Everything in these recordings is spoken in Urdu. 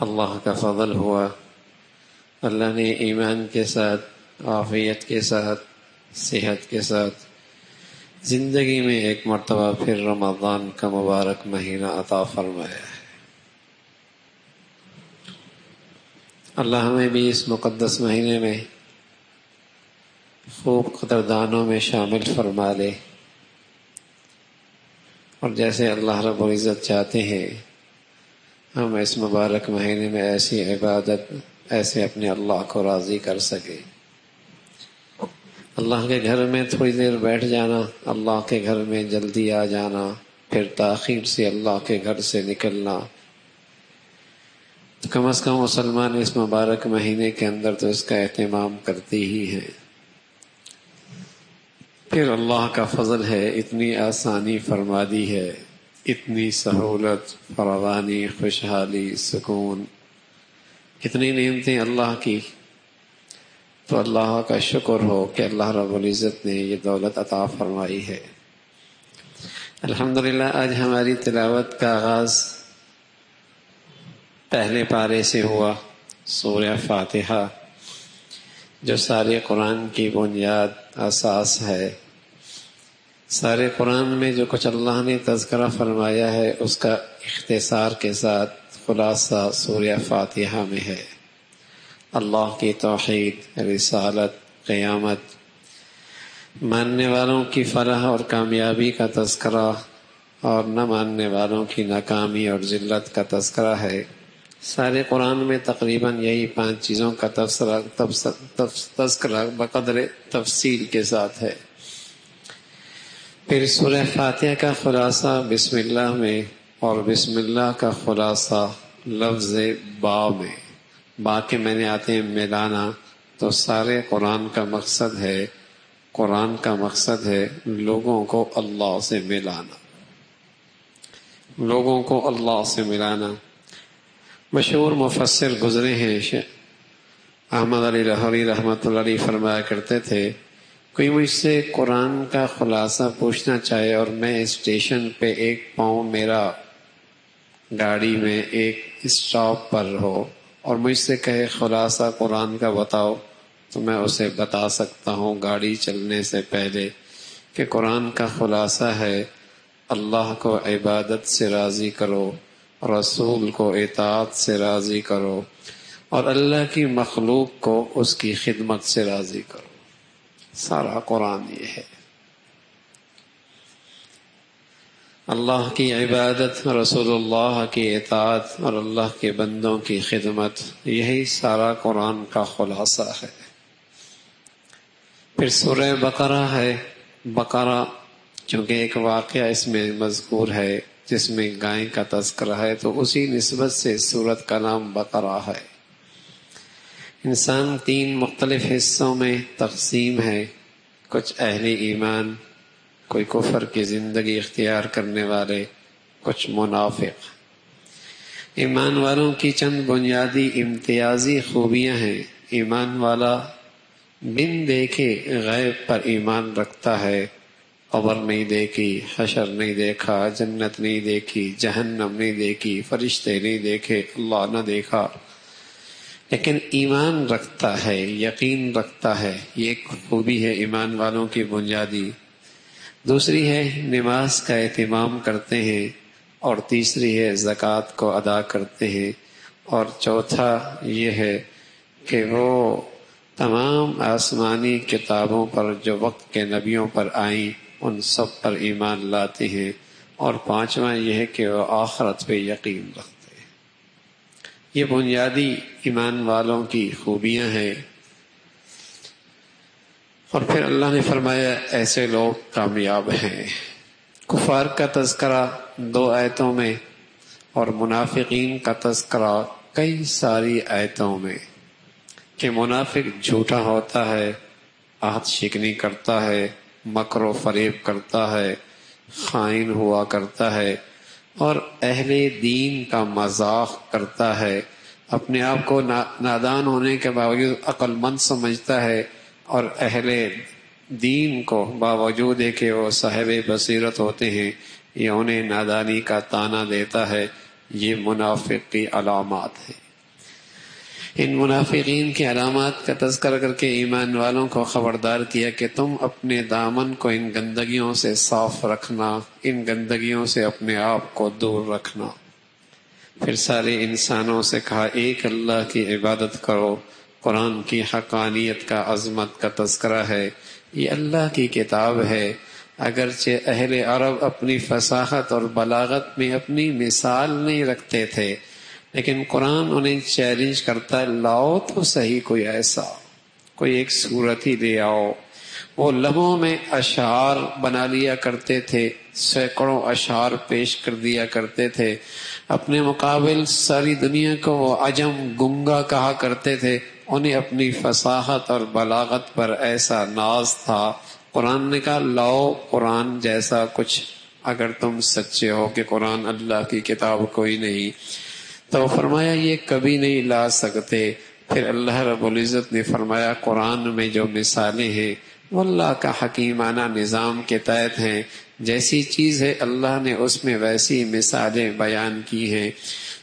اللہ کا فضل ہوا، اللہ نے ایمان کے ساتھ، عافیت کے ساتھ، صحت کے ساتھ زندگی میں ایک مرتبہ پھر رمضان کا مبارک مہینہ عطا فرمایا ہے۔ اللہ ہمیں بھی اس مقدس مہینے میں خوب قدردانوں میں شامل فرما لے، اور جیسے اللہ رب العزت چاہتے ہیں ہم اس مبارک مہینے میں ایسی عبادت، ایسے اپنے اللہ کو راضی کر سکے۔ اللہ کے گھر میں تھوڑی دیر بیٹھ جانا، اللہ کے گھر میں جلدی آ جانا، پھر تاخیر سے اللہ کے گھر سے نکلنا، تو کم از کم مسلمان اس مبارک مہینے کے اندر تو اس کا اہتمام کرتے ہی ہیں۔ پھر اللہ کا فضل ہے، اتنی آسانی فرما دی ہے، اتنی سہولت، فراوانی، خوشحالی، سکون، اتنی نعمتیں اللہ کی، تو اللہ کا شکر ہو کہ اللہ رب العزت نے یہ دولت عطا فرمائی ہے۔ الحمدللہ آج ہماری تلاوت کا آغاز پہلے پارے سے ہوا، سورہ فاتحہ جو سارے قرآن کی بنیاد، اساس ہے۔ سارے قرآن میں جو کچھ اللہ نے تذکرہ فرمایا ہے اس کا اختصار کے ساتھ خلاصہ سورہ فاتحہ میں ہے۔ اللہ کی توحید، رسالت، قیامت، ماننے والوں کی فلاح اور کامیابی کا تذکرہ اور نہ ماننے والوں کی ناکامی اور ذلت کا تذکرہ ہے۔ سارے قرآن میں تقریباً یہی 5 چیزوں کا تذکرہ بقدر تفصیل کے ساتھ ہے۔ پھر سورہ فاتحہ کا خلاصہ بسم اللہ میں، اور بسم اللہ کا خلاصہ لفظ با میں، با کے میں نے آتے ہیں ملانا، تو سارے قرآن کا مقصد ہے، قرآن کا مقصد ہے لوگوں کو اللہ سے ملانا، لوگوں کو اللہ سے ملانا۔ مشہور مفسر گزرے ہیں احمد علی لاہوری رحمۃ اللہ علیہ فرمایا کرتے تھے، کوئی مجھ سے قرآن کا خلاصہ پوچھنا چاہے اور میں اسٹیشن پہ ایک پاؤں میرا گاڑی میں ایک اسٹاپ پر ہو اور مجھ سے کہے خلاصہ قرآن کا بتاؤ، تو میں اسے بتا سکتا ہوں گاڑی چلنے سے پہلے کہ قرآن کا خلاصہ ہے اللہ کو عبادت سے راضی کرو، رسول کو اطاعت سے راضی کرو، اور اللہ کی مخلوق کو اس کی خدمت سے راضی کرو۔ سارا قرآن یہ ہے، اللہ کی عبادت، رسول اللہ کی اطاعت اور اللہ کے بندوں کی خدمت، یہی سارا قرآن کا خلاصہ ہے۔ پھر سورہ بقرہ ہے۔ بقرہ چونکہ ایک واقعہ اس میں مذکور ہے جس میں گائے کا تذکرہ ہے، تو اسی نسبت سے سورت کا نام بقرہ ہے۔ انسان 3 مختلف حصوں میں تقسیم ہے، کچھ اہل ایمان، کوئی کفر کی زندگی اختیار کرنے والے، کچھ منافق۔ ایمان والوں کی چند بنیادی امتیازی خوبیاں ہیں۔ ایمان والا بن دیکھے غیب پر ایمان رکھتا ہے، قبر نہیں دیکھی، حشر نہیں دیکھا، جنت نہیں دیکھی، جہنم نہیں دیکھی، فرشتے نہیں دیکھے، اللہ نہ دیکھا، لیکن ایمان رکھتا ہے، یقین رکھتا ہے۔ یہ ایک خوبی ہے ایمان والوں کی بنیادی۔ دوسری ہے نماز کا اہتمام کرتے ہیں، اور تیسری ہے زکوٰۃ کو ادا کرتے ہیں، اور چوتھا یہ ہے کہ وہ تمام آسمانی کتابوں پر جو وقت کے نبیوں پر آئیں ان سب پر ایمان لاتے ہیں، اور پانچواں یہ ہے کہ وہ آخرت پہ یقین رکھتے ہیں۔ یہ بنیادی ایمان والوں کی خوبیاں ہیں۔ اور پھر اللہ نے فرمایا ایسے لوگ کامیاب ہیں۔ کفار کا تذکرہ 2 آیتوں میں اور منافقین کا تذکرہ کئی ساری آیتوں میں، کہ منافق جھوٹا ہوتا ہے، عہد شکنی کرتا ہے، مکر و فریب کرتا ہے، خائن ہوا کرتا ہے، اور اہل دین کا مذاق کرتا ہے، اپنے آپ کو نادان ہونے کے باوجود عقل مند سمجھتا ہے، اور اہل دین کو باوجود ہے کہ وہ صاحب بصیرت ہوتے ہیں یہ انہیں نادانی کا طعنہ دیتا ہے۔ یہ منافق کی علامات ہیں۔ ان منافقین کی علامات کا تذکرہ کر کے ایمان والوں کو خبردار کیا کہ تم اپنے دامن کو ان گندگیوں سے صاف رکھنا، ان گندگیوں سے اپنے آپ کو دور رکھنا۔ پھر سارے انسانوں سے کہا ایک اللہ کی عبادت کرو۔ قرآن کی حقانیت کا، عظمت کا تذکرہ ہے۔ یہ اللہ کی کتاب ہے۔ اگرچہ اہل عرب اپنی فصاحت اور بلاغت میں اپنی مثال نہیں رکھتے تھے، لیکن قرآن انہیں چیلنج کرتا ہے، لاؤ تو صحیح کوئی ایسا، کوئی ایک صورت ہی لے آؤ۔ وہ لمحوں میں اشعار بنا لیا کرتے تھے، سینکڑوں اشعار پیش کر دیا کرتے تھے۔ اپنے مقابل ساری دنیا کو وہ عجم گنگا کہا کرتے تھے۔ انہیں اپنی فصاحت اور بلاغت پر ایسا ناز تھا۔ قرآن نے کہا لاؤ قرآن جیسا کچھ، اگر تم سچے ہو کہ قرآن اللہ کی کتاب کوئی نہیں۔ تو فرمایا یہ کبھی نہیں لا سکتے۔ پھر اللہ رب العزت نے فرمایا قرآن میں جو مثالیں ہیں وہ اللہ کا حکیمانہ نظام کے تحت ہیں، جیسی چیز ہے اللہ نے اس میں ویسی مثالیں بیان کی ہیں۔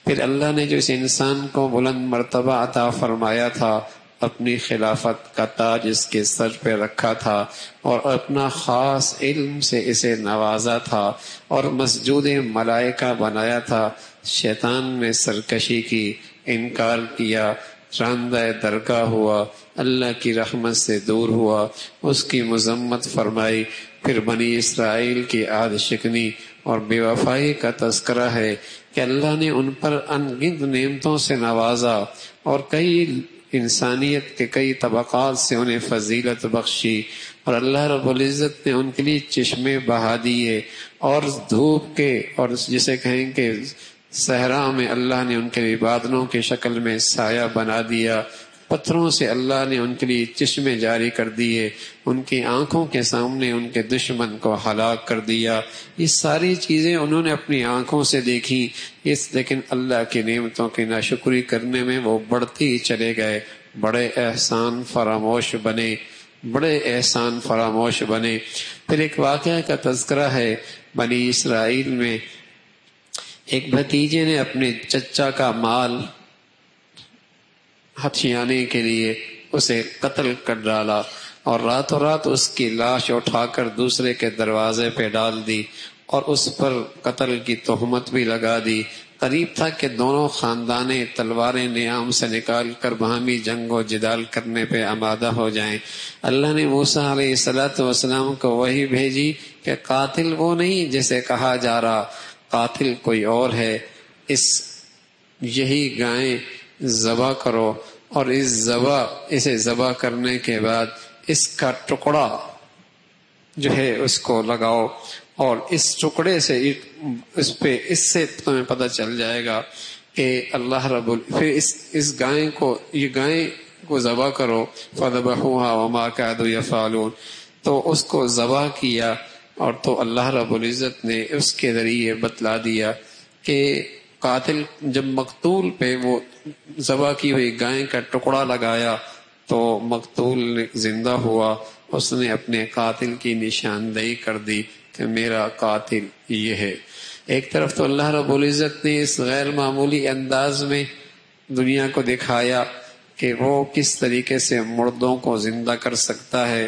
پھر اللہ نے جو اس انسان کو بلند مرتبہ عطا فرمایا تھا، اپنی خلافت کا تاج اس کے سر پہ رکھا تھا اور اپنا خاص علم سے اسے نوازا تھا اور مسجود ملائکہ بنایا تھا، شیطان نے سرکشی کی، انکار کیا، راندہ درگاہ ہوا، اللہ کی رحمت سے دور ہوا، اس کی مذمت فرمائی۔ پھر بنی اسرائیل کی عہد شکنی اور بے وفائی کا تذکرہ ہے کہ اللہ نے ان پر انگنت نعمتوں سے نوازا اور کئی انسانیت کے کئی طبقات سے انہیں فضیلت بخشی، اور اللہ رب العزت نے ان کے لیے چشمے بہا دیے، اور دھوپ کے اور جسے کہیں کہ صحرا میں اللہ نے ان کے لیے بادلوں کی شکل میں سایہ بنا دیا، پتھروں سے اللہ نے ان کے لیے چشمے جاری کر دیے، ان کی آنکھوں کے سامنے ان کے دشمن کو ہلاک کر دیا۔ یہ ساری چیزیں انہوں نے اپنی آنکھوں سے دیکھی، لیکن اللہ کی نعمتوں کی ناشکری کرنے میں وہ بڑھتے ہی چلے گئے، بڑے احسان فراموش بنے، بڑے احسان فراموش بنے۔ پھر ایک واقعہ کا تذکرہ ہے، بنی اسرائیل میں ایک بھتیجے نے اپنے چچا کا مال ہتھیانے کے لیے اسے قتل کر ڈالا اور راتوں رات اس کی لاش اٹھا کر دوسرے کے دروازے پہ ڈال دی اور اس پر قتل کی تہمت بھی لگا دی۔ قریب تھا کہ دونوں خاندانیں تلواریں نیام سے نکال کر باہمی جنگ و جدال کرنے پہ آمادہ ہو جائیں۔ اللہ نے موسیٰ علیہ السلام کو وحی بھیجی کہ قاتل وہ نہیں جسے کہا جا رہا، قاتل کوئی اور ہے۔ یہی گائیں ذبح کرو اور اسے ذبح کرنے کے بعد اس کا ٹکڑا جو ہے اس کو لگاؤ، اور اس ٹکڑے سے اس سے تمہیں پتہ چل جائے گا کہ اللہ پھر اس گائیں کو ذبح کرو، فذبحوها وما كادوا يفعلون، تو اس کو ذبح کیا، اور تو اللہ رب العزت نے اس کے ذریعے بتلا دیا کہ قاتل جب مقتول پہ وہ ذبح کی ہوئی گائے کا ٹکڑا لگایا تو مقتول زندہ ہوا، اس نے اپنے قاتل کی نشاندہی کر دی کہ میرا قاتل یہ ہے۔ ایک طرف تو اللہ رب العزت نے اس غیر معمولی انداز میں دنیا کو دکھایا کہ وہ کس طریقے سے مردوں کو زندہ کر سکتا ہے،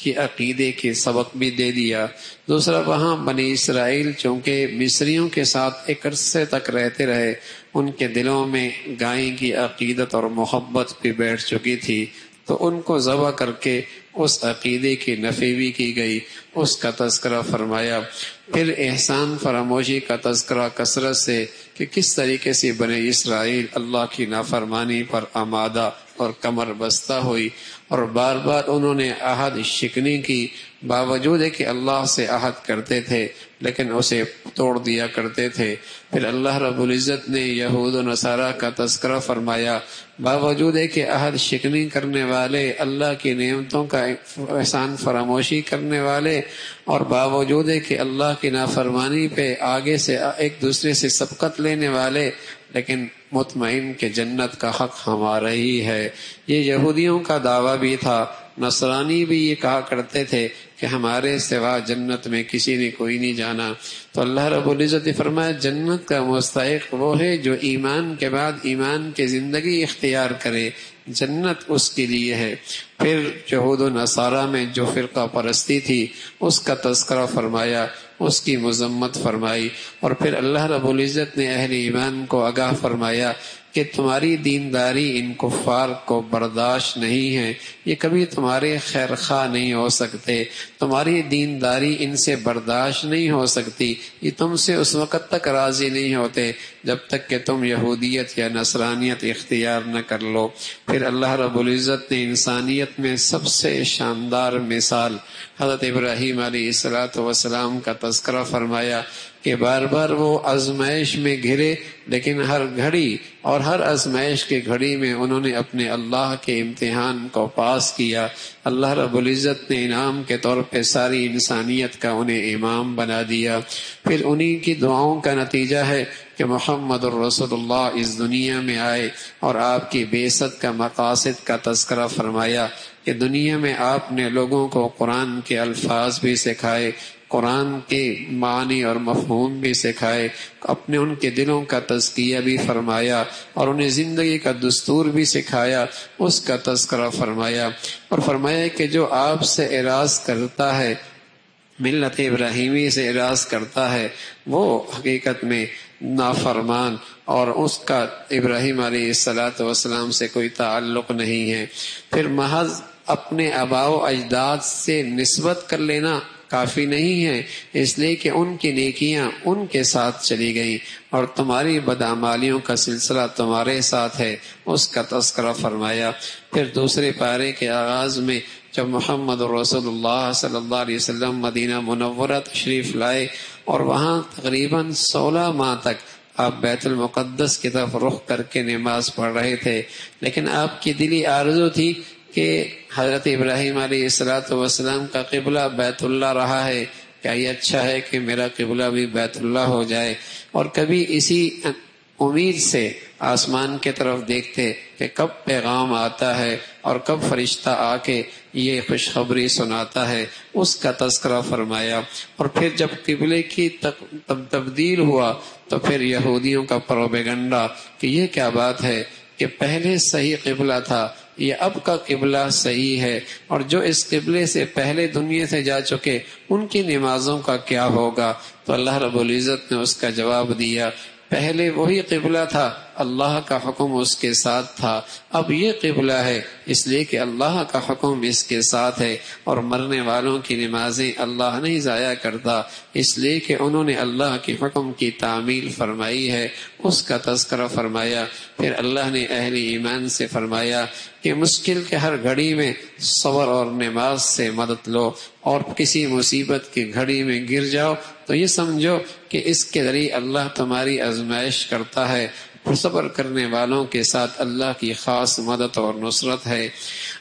یہ عقیدے کے سبق بھی دے دیا۔ دوسرا وہاں بنی اسرائیل چونکہ مصریوں کے ساتھ ایک عرصے تک رہتے رہے، ان کے دلوں میں گائیں کی عقیدت اور محبت بھی بیٹھ چکی تھی، تو ان کو ذبح کر کے اس عقیدے کی نفی بھی کی گئی، اس کا تذکرہ فرمایا۔ پھر احسان فراموشی کا تذکرہ کثرت سے کہ کس طریقے سے بنی اسرائیل اللہ کی نافرمانی پر آمادہ اور کمر بستہ ہوئی، اور بار بار انہوں نے عہد شکنی کی، باوجود کہ اللہ سے عہد کرتے تھے لیکن اسے توڑ دیا کرتے تھے۔ پھر اللہ رب العزت نے یہود و نصارہ کا تذکرہ فرمایا، باوجود کہ عہد شکنی کرنے والے، اللہ کی نعمتوں کا احسان فراموشی کرنے والے، اور باوجود کہ اللہ کی نافرمانی پہ آگے سے ایک دوسرے سے سبقت لینے والے، لیکن مطمئن کہ جنت کا حق ہمارا ہی ہے۔ یہ یہودیوں کا دعویٰ بھی تھا، نصرانی بھی یہ کہا کرتے تھے کہ ہمارے سوا جنت میں کسی نے کوئی نہیں جانا، تو اللہ رب العزت نے فرمایا جنت کا مستحق وہ ہے جو ایمان کے بعد ایمان کی زندگی اختیار کرے، جنت اس کے لیے ہے۔ پھر یہود و نصارہ میں جو فرقہ پرستی تھی اس کا تذکرہ فرمایا، اس کی مذمت فرمائی، اور پھر اللہ رب العزت نے اہل ایمان کو آگاہ فرمایا کہ تمہاری دینداری ان کفار کو برداشت نہیں ہے، یہ کبھی تمہارے خیر خواہ نہیں ہو سکتے، تمہاری دینداری ان سے برداشت نہیں ہو سکتی، یہ تم سے اس وقت تک راضی نہیں ہوتے جب تک کہ تم یہودیت یا نصرانیت اختیار نہ کر لو۔ پھر اللہ رب العزت نے انسانیت میں سب سے شاندار مثال حضرت ابراہیم علیہ السلام کا تذکرہ فرمایا کہ بار بار وہ آزمائش میں گھرے، لیکن ہر گھڑی اور ہر آزمائش کے گھڑی میں انہوں نے اپنے اللہ کے امتحان کو پاس کیا۔ اللہ رب العزت نے انعام کے طور پہ ساری انسانیت کا انہیں امام بنا دیا۔ پھر انہی کی دعاؤں کا نتیجہ ہے کہ محمد الرسول اللہ اس دنیا میں آئے اور آپ کی بعثت کا مقاصد کا تذکرہ فرمایا کہ دنیا میں آپ نے لوگوں کو قرآن کے الفاظ بھی سکھائے، قرآن کے معنی اور مفہوم بھی سکھائے، اپنے ان کے دلوں کا تزکیہ بھی فرمایا اور انہیں زندگی کا دستور بھی سکھایا، اس کا تذکرہ فرمایا، اور فرمایا کہ جو آپ سے اعراض کرتا ہے، ملت ابراہیمی سے اعراض کرتا ہے، وہ حقیقت میں نافرمان اور اس کا ابراہیم علیہ السلام سے کوئی تعلق نہیں ہے۔ پھر محض اپنے آباء و اجداد سے نسبت کر لینا کافی نہیں ہے، اس لیے کہ ان کی نیکیاں ان کے ساتھ چلی گئیں اور تمہاری بدعمالیوں کا سلسلہ تمہارے ساتھ ہے، اس کا تذکرہ فرمایا۔ پھر دوسرے پارے کے آغاز میں جب محمد رسول اللہ صلی اللہ علیہ وسلم مدینہ منورہ تشریف لائے اور وہاں تقریباً 16 ماہ تک آپ بیت المقدس کی طرف رخ کر کے نماز پڑھ رہے تھے، لیکن آپ کی دلی آرزو تھی کہ حضرت ابراہیم علیہ السلام کا قبلہ بیت اللہ رہا ہے، کیا یہ اچھا ہے کہ میرا قبلہ بھی بیت اللہ ہو جائے؟ اور کبھی اسی امید سے آسمان کی طرف دیکھتے کہ کب پیغام آتا ہے اور کب فرشتہ آ کے یہ خوشخبری سناتا ہے، اس کا تذکرہ فرمایا۔ اور پھر جب قبلے کی تبدیل ہوا تو پھر یہودیوں کا پروپیگنڈا کہ یہ کیا بات ہے کہ پہلے صحیح قبلہ تھا، یہ اب کا قبلہ صحیح ہے، اور جو اس قبلے سے پہلے دنیا سے جا چکے ان کی نمازوں کا کیا ہوگا؟ تو اللہ رب العزت نے اس کا جواب دیا، پہلے وہی قبلہ تھا، اللہ کا حکم اس کے ساتھ تھا، اب یہ قبلہ ہے اس لیے کہ اللہ کا حکم اس کے ساتھ ہے، اور مرنے والوں کی نمازیں اللہ نہیں ضائع کرتا، اس لیے کہ انہوں نے اللہ کے حکم کی تعمیل فرمائی ہے، اس کا تذکرہ فرمایا۔ پھر اللہ نے اہل ایمان سے فرمایا کہ مشکل کے ہر گھڑی میں صبر اور نماز سے مدد لو، اور کسی مصیبت کی گھڑی میں گر جاؤ تو یہ سمجھو کہ اس کے ذریعے اللہ تمہاری آزمائش کرتا ہے، صبر کرنے والوں کے ساتھ اللہ کی خاص مدد اور نصرت ہے،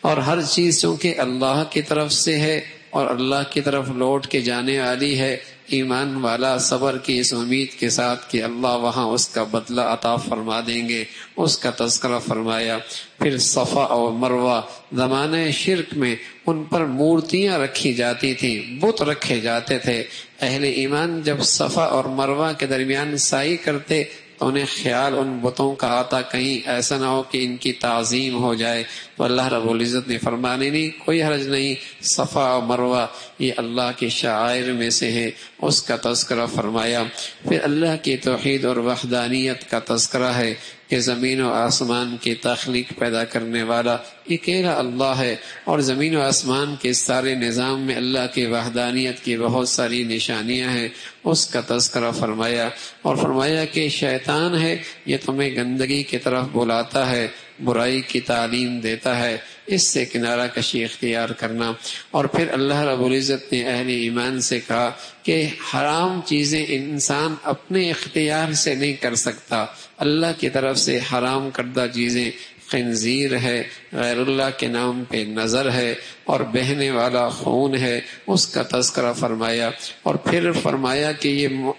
اور ہر چیز چونکہ اللہ کی طرف سے ہے اور اللہ کی طرف لوٹ کے جانے والی ہے، ایمان والا صبر کی اس امید کے ساتھ کہ اللہ وہاں اس کا بدلہ عطا فرما دیں گے، اس کا تذکرہ فرمایا۔ پھر صفا اور مروہ، زمانہ شرک میں ان پر مورتیاں رکھی جاتی تھیں، بت رکھے جاتے تھے، اہل ایمان جب صفا اور مروہ کے درمیان سعی کرتے تو انہیں خیال ان بتوں کا آتا کہیں ایسا نہ ہو کہ ان کی تعظیم ہو جائے، تو اللہ رب العزت نے فرمانے نہیں، کوئی حرج نہیں، صفا و مروہ یہ اللہ کے شعائر میں سے ہے، اس کا تذکرہ فرمایا۔ پھر اللہ کی توحید اور وحدانیت کا تذکرہ ہے کہ زمین و آسمان کی تخلیق پیدا کرنے والا اکیلا اللہ ہے، اور زمین و آسمان کے سارے نظام میں اللہ کی وحدانیت کی بہت ساری نشانیاں ہیں، اس کا تذکرہ فرمایا، اور فرمایا کہ شیطان ہے یہ تمہیں گندگی کی طرف بلاتا ہے، برائی کی تعلیم دیتا ہے، اس سے کنارہ کشی اختیار کرنا۔ اور پھر اللہ رب العزت نے اہل ایمان سے کہا کہ حرام چیزیں انسان اپنے اختیار سے نہیں کر سکتا، اللہ کی طرف سے حرام کردہ چیزیں خنزیر ہے، غیر اللہ کے نام پہ نظر ہے، اور بہنے والا خون ہے، اس کا تذکرہ فرمایا۔ اور پھر فرمایا کہ یہ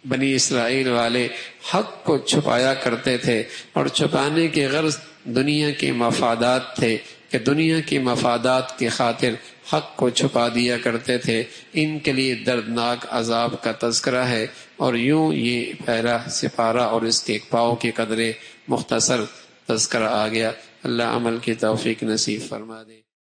بنی اسرائیل والے حق کو چھپایا کرتے تھے، اور چھپانے کے غرض دنیا کے مفادات تھے کہ دنیا کی مفادات کی خاطر حق کو چھپا دیا کرتے تھے، ان کے لیے دردناک عذاب کا تذکرہ ہے۔ اور یوں یہ پہلا سپارہ اور اس کے ایک پاؤں کی قدرے مختصر تذکرہ آ گیا۔ اللہ عمل کی توفیق نصیب فرما دے۔